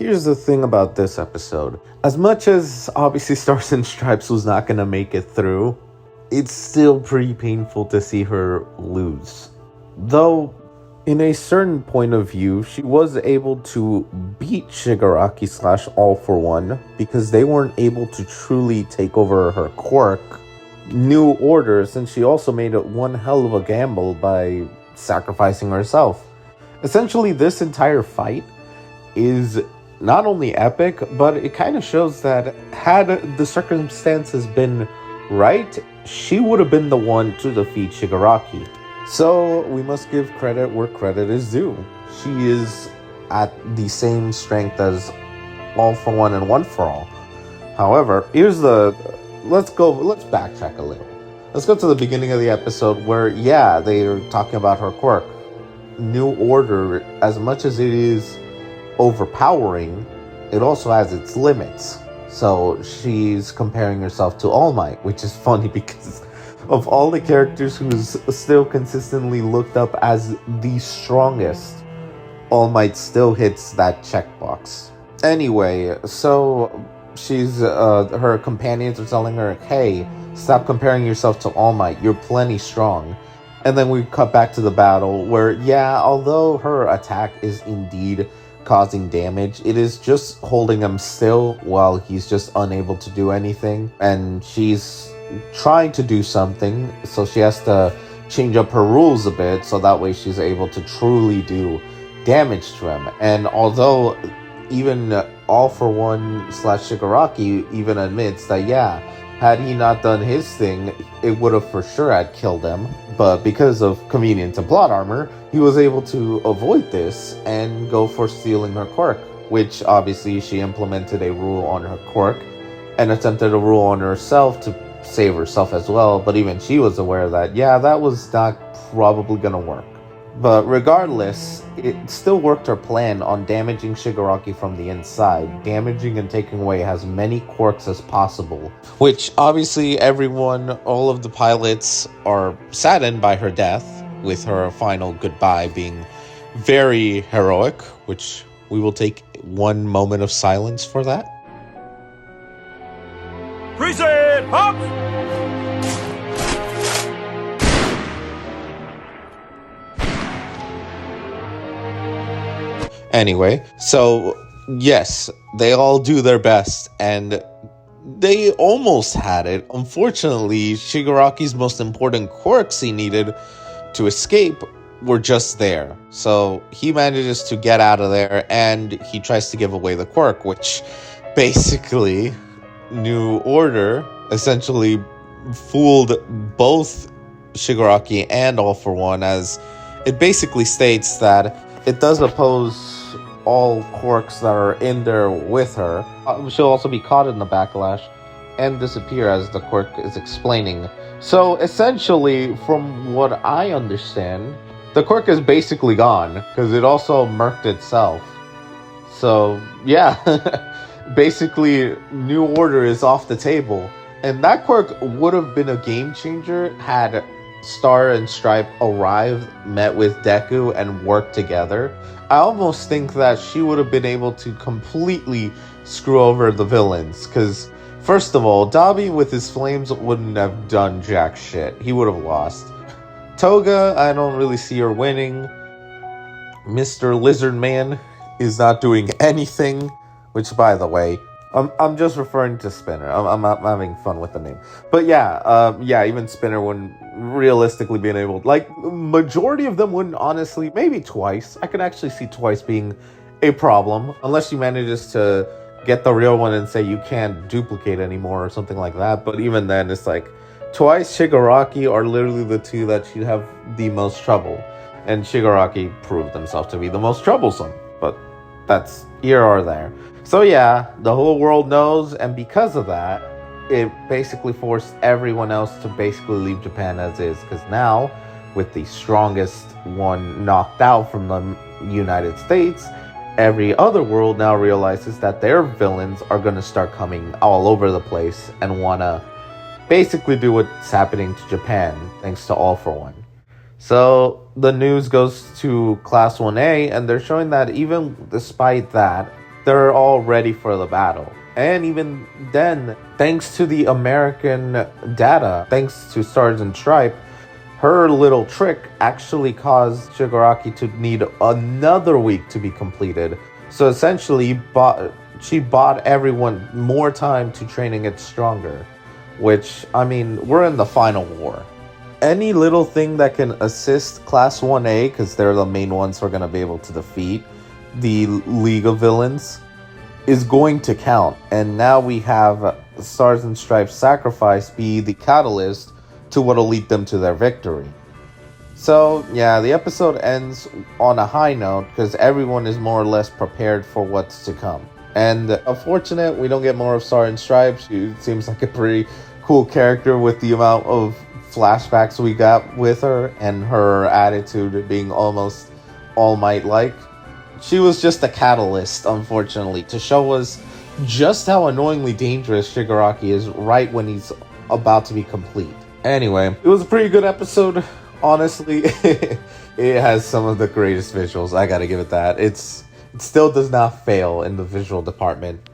Here's the thing about this episode. As much as obviously Stars and Stripes was not going to make it through, it's still pretty painful to see her lose. Though, in a certain point of view, she was able to beat Shigaraki / All For One because they weren't able to truly take over her quirk, New Order, since she also made it one hell of a gamble by sacrificing herself. Essentially, this entire fight is not only epic, but it kind of shows that had the circumstances been right, she would have been the one to defeat Shigaraki. So we must give credit where credit is due. She is at the same strength as All For One and One For All. However, let's backtrack a little. Let's go to the beginning of the episode where, they're talking about her quirk. New Order, as much as it is overpowering, it also has its limits. So she's comparing herself to All Might, which is funny because of all the characters who's still consistently looked up as the strongest, All Might still hits that checkbox. Anyway, so her companions are telling her, hey, stop comparing yourself to All Might, you're plenty strong. And then we cut back to the battle where, although her attack is indeed causing damage, it is just holding him still while he's just unable to do anything. And she's trying to do something, so she has to change up her rules a bit so that way she's able to truly do damage to him. And although even All For One / Shigaraki even admits that, had he not done his thing, it would have for sure had killed him. But because of convenience and plot armor, he was able to avoid this and go for stealing her quirk, which obviously she implemented a rule on her quirk and attempted a rule on herself to save herself as well. But even she was aware that, that was not probably going to work. But regardless, it still worked her plan on damaging Shigaraki from the inside, damaging and taking away as many quirks as possible. Which obviously all of the pilots are saddened by her death, with her final goodbye being very heroic, which we will take one moment of silence for that. Freeze it! Hop! Anyway, so yes, they all do their best, and they almost had it. Unfortunately, Shigaraki's most important quirks he needed to escape were just there. So he manages to get out of there, and he tries to give away the quirk, which basically New Order essentially fooled both Shigaraki and All For One, as it basically states that it does oppose all quirks that are in there with her. She'll also be caught in the backlash and disappear, as the quirk is explaining. So essentially, from what I understand, the quirk is basically gone because it also murked itself. So basically New Order is off the table. And that quirk would have been a game changer had Star and Stripe arrived, met with Deku, and worked together. I almost think that she would have been able to completely screw over the villains, because first of all, Dabi with his flames wouldn't have done jack shit. He would have lost. Toga, I don't really see her winning. Mr. Lizard Man is not doing anything, which, by the way, I'm just referring to Spinner. I'm having fun with the name. But even Spinner wouldn't realistically being able... majority of them wouldn't, honestly. Maybe Twice. I can actually see Twice being a problem. Unless she manages to get the real one and say you can't duplicate anymore or something like that. But even then, it's like... Twice, Shigaraki are literally the two that she'd have the most trouble. And Shigaraki proved himself to be the most troublesome. But that's here or there. So the whole world knows, and because of that, it basically forced everyone else to basically leave Japan as is. Because now, with the strongest one knocked out from the United States, every other world now realizes that their villains are going to start coming all over the place and want to basically do what's happening to Japan, thanks to All For One. So the news goes to Class 1A, and they're showing that even despite that, they're all ready for the battle. And even then, thanks to the American data, thanks to Stars and Stripe, her little trick actually caused Shigaraki to need another week to be completed. So essentially, she bought everyone more time to train and get stronger. Which, I mean, we're in the final war. Any little thing that can assist Class 1A, because they're the main ones who are going to be able to defeat the League of Villains, is going to count. And now we have Stars and Stripes sacrifice be the catalyst to what'll lead them to their victory. So, yeah, the episode ends on a high note because everyone is more or less prepared for what's to come. And unfortunate, we don't get more of Stars and Stripes. She seems like a pretty cool character with the amount of flashbacks we got with her and her attitude being almost All Might-like. She was just a catalyst, unfortunately, to show us just how annoyingly dangerous Shigaraki is right when he's about to be complete. Anyway, it was a pretty good episode, honestly. It has some of the greatest visuals, I gotta give it that. It still does not fail in the visual department.